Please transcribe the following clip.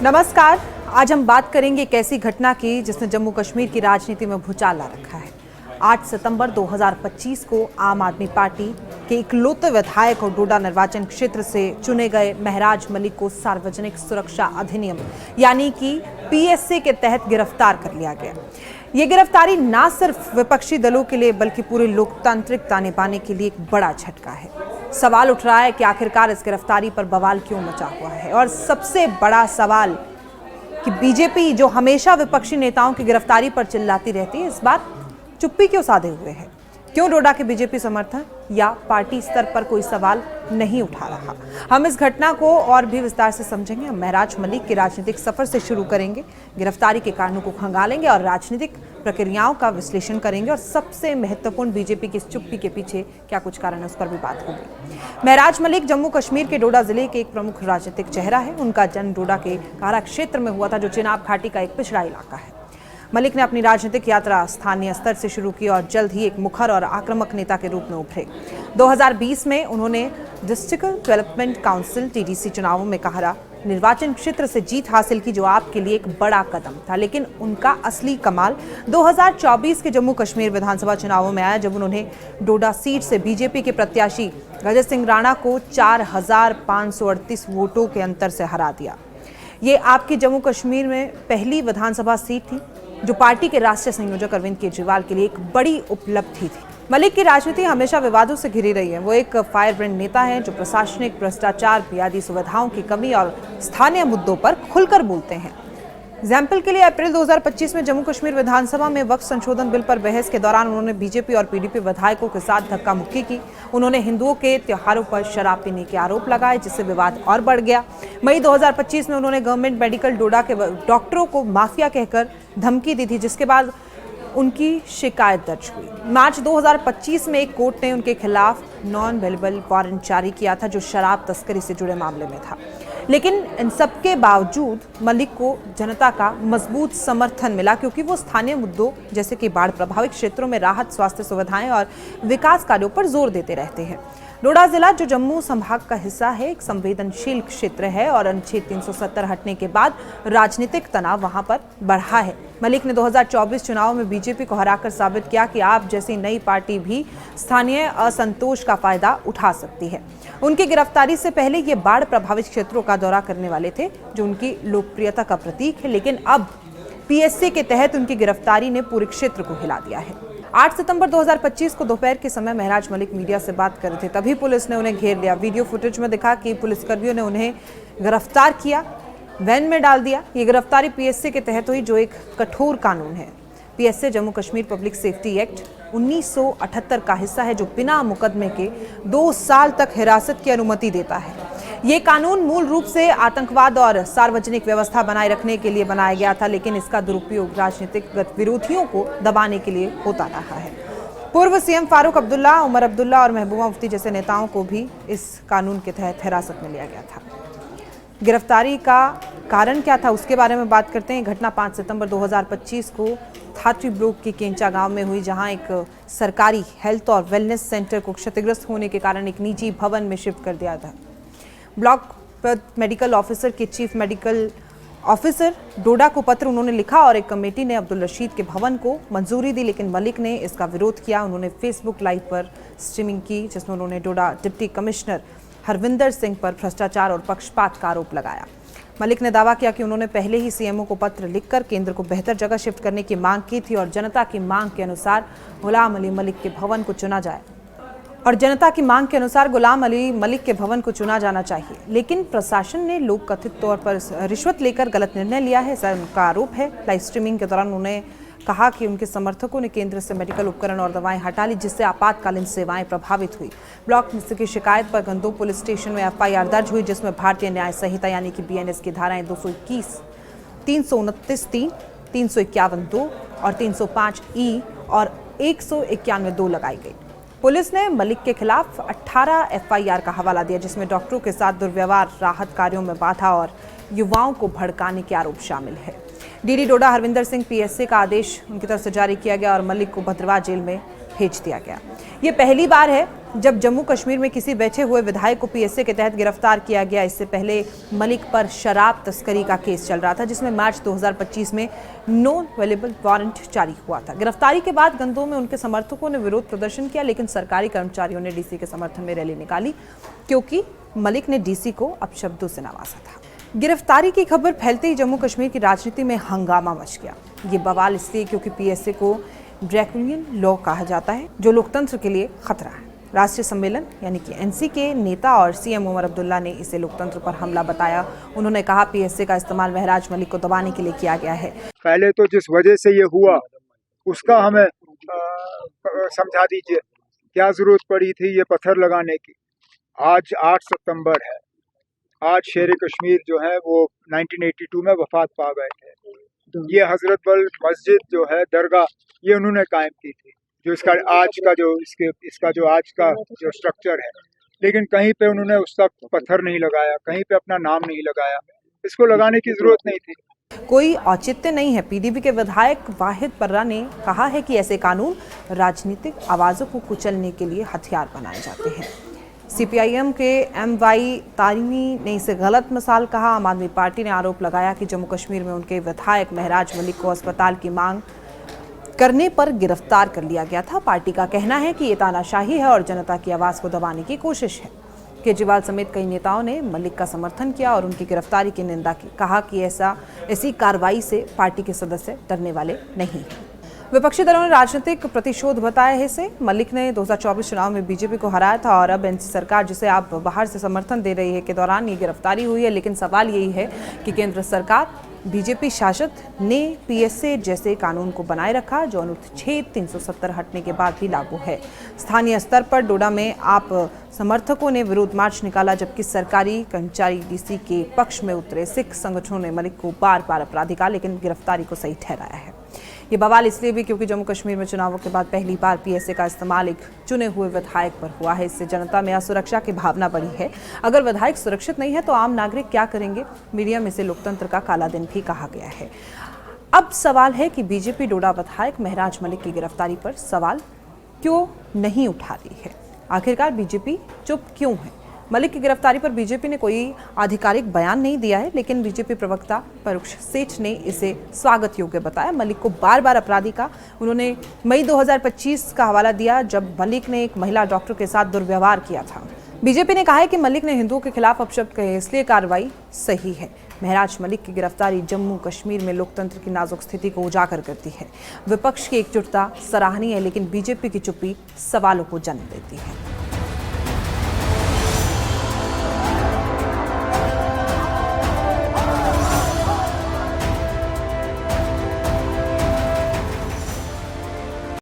नमस्कार। आज हम बात करेंगे एक ऐसी घटना की जिसने जम्मू कश्मीर की राजनीति में भूचाल ला रखा है। 8 सितंबर 2025 को आम आदमी पार्टी के इकलौते विधायक और डोडा निर्वाचन क्षेत्र से चुने गए महराज मलिक को सार्वजनिक सुरक्षा अधिनियम यानी कि पीएसए के तहत गिरफ्तार कर लिया गया। ये गिरफ्तारी न सिर्फ विपक्षी दलों के लिए बल्कि पूरे लोकतांत्रिक ताने बाने के लिए एक बड़ा झटका है। सवाल उठ रहा है कि आखिरकार इस गिरफ्तारी पर बवाल क्यों मचा हुआ है, और सबसे बड़ा सवाल कि बीजेपी जो हमेशा विपक्षी नेताओं की गिरफ्तारी पर चिल्लाती रहती है, इस बार चुप्पी क्यों साधे हुए है। क्यों डोडा के बीजेपी समर्थन या पार्टी स्तर पर कोई सवाल नहीं उठा रहा। हम इस घटना को और भी विस्तार से समझेंगे। हम महराज मलिक के राजनीतिक सफर से शुरू करेंगे, गिरफ्तारी के कारणों को खंगालेंगे और राजनीतिक प्रक्रियाओं का विश्लेषण करेंगे, और सबसे महत्वपूर्ण बीजेपी की इस चुप्पी के पीछे क्या कुछ कारण है उस पर भी बात होगी। महराज मलिक जम्मू कश्मीर के डोडा जिले के एक प्रमुख राजनीतिक चेहरा है। उनका जन्म डोडा के कारा क्षेत्र में हुआ था, जो चिनाब घाटी का एक पिछड़ा इलाका है। मलिक ने अपनी राजनीतिक यात्रा स्थानीय स्तर से शुरू की और जल्द ही एक मुखर और आक्रामक नेता के रूप में उभरे। 2020 में उन्होंने डिस्ट्रिक्ट डेवलपमेंट काउंसिल टीडीसी चुनावों में कारा निर्वाचन क्षेत्र से जीत हासिल की, जो आपके लिए एक बड़ा कदम था। लेकिन उनका असली कमाल 2024 के जम्मू कश्मीर विधानसभा चुनावों में आया, जब उन्होंने डोडा सीट से बीजेपी के प्रत्याशी गजर सिंह राणा को 4538 वोटों के अंतर से हरा दिया। ये आपकी जम्मू कश्मीर में पहली विधानसभा सीट थी, जो पार्टी के राष्ट्रीय संयोजक अरविंद केजरीवाल के लिए एक बड़ी उपलब्धि थी। मलिक की राजनीति हमेशा विवादों से घिरी रही है। वो एक फायर ब्रांड नेता हैं जो प्रशासनिक भ्रष्टाचार, बुनियादी सुविधाओं की कमी और स्थानीय मुद्दों पर खुलकर बोलते हैं। एग्जाम्पल के लिए अप्रैल 2025 में जम्मू कश्मीर विधानसभा में वक्फ संशोधन बिल पर बहस के दौरान उन्होंने बीजेपी और पीडीपी विधायकों के साथ धक्का मुक्की की। उन्होंने हिंदुओं के त्योहारों पर शराब पीने के आरोप लगाए, जिससे विवाद और बढ़ गया। मई 2025 में उन्होंने गवर्नमेंट मेडिकल डोडा के डॉक्टरों को माफिया कहकर धमकी दी थी, जिसके बाद उनकी शिकायत दर्ज हुई। मार्च 2025 में एक कोर्ट ने उनके खिलाफ नॉन अवेलेबल वारंट जारी किया था, जो शराब तस्करी से जुड़े मामले में था। लेकिन इन सबके बावजूद मलिक को जनता का मजबूत समर्थन मिला, क्योंकि वो स्थानीय मुद्दों जैसे कि बाढ़ प्रभावित क्षेत्रों में राहत, स्वास्थ्य सुविधाएं और विकास कार्यों पर जोर देते रहते हैं। डोडा जिला जो जम्मू संभाग का हिस्सा है, एक संवेदनशील क्षेत्र है और अनुच्छेद 370 हटने के बाद राजनीतिक तनाव वहां पर बढ़ा है। मलिक ने 2024 चुनाव में बीजेपी को हराकर साबित किया कि आप जैसी नई पार्टी भी स्थानीय असंतोष का फायदा उठा सकती है। उनकी गिरफ्तारी से पहले ये बाढ़ प्रभावित क्षेत्रों का दौरा करने वाले थे, जो उनकी लोकप्रियता का प्रतीक है। लेकिन अब पीएसए के तहत उनकी गिरफ्तारी ने पूरे क्षेत्र को हिला दिया है। 8 सितंबर 2025 को दोपहर के समय महराज मलिक मीडिया से बात कर रहे थे, तभी पुलिस ने उन्हें घेर लिया। वीडियो फुटेज में दिखा कि पुलिसकर्मियों ने उन्हें गिरफ्तार किया, वैन में डाल दिया। ये गिरफ्तारी पीएसए के तहत हुई, जो एक कठोर कानून है। PSA Jammu Kashmir public safety act 1978 का हिस्सा है, जो बिना मुकदमे के 2 साल तक हिरासत की अनुमति देता है। ये कानून मूल रूप से आतंकवाद और सार्वजनिक व्यवस्था बनाए रखने के लिए बनाया गया था, लेकिन इसका दुरुपयोग राजनीतिक विरोधियों को दबाने के लिए होता रहा है। पूर्व सीएम फारूक अब्दुल्ला, उमर अब्दुल्ला और महबूबा मुफ्ती जैसे नेताओं को भी इस कानून के तहत हिरासत में लिया गया था। गिरफ्तारी का कारण क्या था, उसके बारे में बात करते हैं। घटना 5 सितंबर 2025 को थात्री ब्लॉक के केंचा गांव में हुई, जहां एक सरकारी हेल्थ और वेलनेस सेंटर को क्षतिग्रस्त होने के कारण एक निजी भवन में शिफ्ट कर दिया था। ब्लॉक मेडिकल ऑफिसर के चीफ मेडिकल ऑफिसर डोडा को पत्र उन्होंने लिखा और एक कमेटी ने अब्दुल रशीद के भवन को मंजूरी दी, लेकिन मलिक ने इसका विरोध किया। उन्होंने फेसबुक लाइव पर स्ट्रीमिंग की, जिसमें उन्होंने डोडा डिप्टी कमिश्नर हरविंदर सिंह पर भ्रष्टाचार और पक्षपात का आरोप लगाया। मलिक ने दावा किया कि उन्होंने पहले ही सीएमओ को पत्र लिखकर केंद्र को बेहतर जगह शिफ्ट करने की मांग की थी और जनता की मांग के अनुसार गुलाम अली मलिक के भवन को चुना जाए जाना चाहिए। लेकिन प्रशासन ने लोक कथित तौर पर रिश्वत लेकर गलत निर्णय लिया है, ऐसा उनका आरोप है। लाइव स्ट्रीमिंग के दौरान उन्होंने कहा कि उनके समर्थकों ने केंद्र से मेडिकल उपकरण और दवाएं हटा ली, जिससे आपातकालीन सेवाएं प्रभावित हुई। ब्लॉक की शिकायत पर गंदो पुलिस स्टेशन में एफआईआर दर्ज हुई, जिसमें भारतीय न्याय संहिता यानी कि बीएनएस की धाराएं 221, 329(3), 351(2) और 305(e) और 191(2) लगाई गई। पुलिस ने मलिक के खिलाफ 18 एफआईआर का हवाला दिया, जिसमें डॉक्टरों के साथ दुर्व्यवहार, राहत कार्यों में बाधा और युवाओं को भड़काने के आरोप शामिल है। डीडी डोडा हरविंदर सिंह पीएसए का आदेश उनकी तरफ से जारी किया गया और मलिक को भद्रवाह जेल में भेज दिया गया। ये पहली बार है जब जम्मू कश्मीर में किसी बैठे हुए विधायक को पीएसए के तहत गिरफ्तार किया गया। इससे पहले मलिक पर शराब तस्करी का केस चल रहा था, जिसमें मार्च 2025 में नो अवेलेबल वारंट जारी हुआ था। गिरफ्तारी के बाद गंदोह में उनके समर्थकों ने विरोध प्रदर्शन किया, लेकिन सरकारी कर्मचारियों ने डीसी के समर्थन में रैली निकाली, क्योंकि मलिक ने डीसी को अपशब्दों से नवाजा था। गिरफ्तारी की खबर फैलते ही जम्मू कश्मीर की राजनीति में हंगामा मच गया। ये बवाल इसलिए क्योंकि पीएसए को ड्रैकुलियन लॉ कहा जाता है, जो लोकतंत्र के लिए खतरा है। राष्ट्रीय सम्मेलन यानी कि एनसी के नेता और सीएम उमर अब्दुल्ला ने इसे लोकतंत्र पर हमला बताया। उन्होंने कहा पीएसए का इस्तेमाल महराज मलिक को दबाने के लिए किया गया है। पहले तो जिस वजह से ये हुआ उसका हमें समझा दीजिए, क्या जरूरत पड़ी थी ये पत्थर लगाने की। आज 8 सितंबर है। आज शेर कश्मीर जो है वो 1982 में वफात पा गए थे। ये हजरत बल मस्जिद जो है दरगाह, ये उन्होंने कायम की थी, जो इसका आज का जो इसका जो आज का जो स्ट्रक्चर है। लेकिन कहीं पे उन्होंने उस तक पत्थर नहीं लगाया, कहीं पे अपना नाम नहीं लगाया। इसको लगाने की जरूरत नहीं थी। कोई औचित्य नहीं है। पीडीपी के विधायक वाहिद पर्रा ने कहा है कि ऐसे कानून राजनीतिक आवाजों को कुचलने के लिए हथियार बनाए जाते हैं। सीपीआईएम के एमवाई तारिमी ने इसे गलत मिसाल कहा। आम आदमी पार्टी ने आरोप लगाया कि जम्मू कश्मीर में उनके विधायक महराज मलिक को अस्पताल की मांग करने पर गिरफ्तार कर लिया गया था। पार्टी का कहना है कि ये तानाशाही है और जनता की आवाज को दबाने की कोशिश है। केजरीवाल समेत कई नेताओं ने मलिक का समर्थन किया और उनकी गिरफ्तारी की निंदा की। कहा कि ऐसी कार्रवाई से पार्टी के सदस्य डरने वाले नहीं हैं। विपक्षी दलों ने राजनीतिक प्रतिशोध बताया है इसे। मलिक ने 2024 चुनाव में बीजेपी को हराया था और अब एनसी सरकार, जिसे आप बाहर से समर्थन दे रही है, के दौरान ये गिरफ्तारी हुई है। लेकिन सवाल यही है कि केंद्र सरकार, बीजेपी शासित ने पीएसए जैसे कानून को बनाए रखा, जो अनुच्छेद 370 हटने के बाद भी लागू है। स्थानीय स्तर पर डोडा में आप समर्थकों ने विरोध मार्च निकाला, जबकि सरकारी कर्मचारी डीसी के पक्ष में उतरे। सिख संगठनों ने मलिक को बार बार अपराधी कहा, लेकिन गिरफ्तारी को सही ठहराया है। ये बवाल इसलिए भी क्योंकि जम्मू कश्मीर में चुनावों के बाद पहली बार पीएसए का इस्तेमाल एक चुने हुए विधायक पर हुआ है। इससे जनता में असुरक्षा की भावना बढ़ी है। अगर विधायक सुरक्षित नहीं है तो आम नागरिक क्या करेंगे? मीडिया में इसे लोकतंत्र का काला दिन भी कहा गया है। अब सवाल है कि बीजेपी डोडा विधायक महराज मलिक की गिरफ्तारी पर सवाल क्यों नहीं उठा रही है? आखिरकार बीजेपी चुप क्यों है? मलिक की गिरफ्तारी पर बीजेपी ने कोई आधिकारिक बयान नहीं दिया है, लेकिन बीजेपी प्रवक्ता परोक्ष सेठ ने इसे स्वागत योग्य बताया। मलिक को बार बार अपराधी का उन्होंने मई 2025 का हवाला दिया, जब मलिक ने एक महिला डॉक्टर के साथ दुर्व्यवहार किया था। बीजेपी ने कहा है कि मलिक ने हिंदुओं के खिलाफ अपशब्द कहे, इसलिए कार्रवाई सही है। महराज मलिक की गिरफ्तारी जम्मू कश्मीर में लोकतंत्र की नाजुक स्थिति को उजागर करती है। विपक्ष की एकजुटता सराहनीय है, लेकिन बीजेपी की चुप्पी सवालों को जन्म देती है।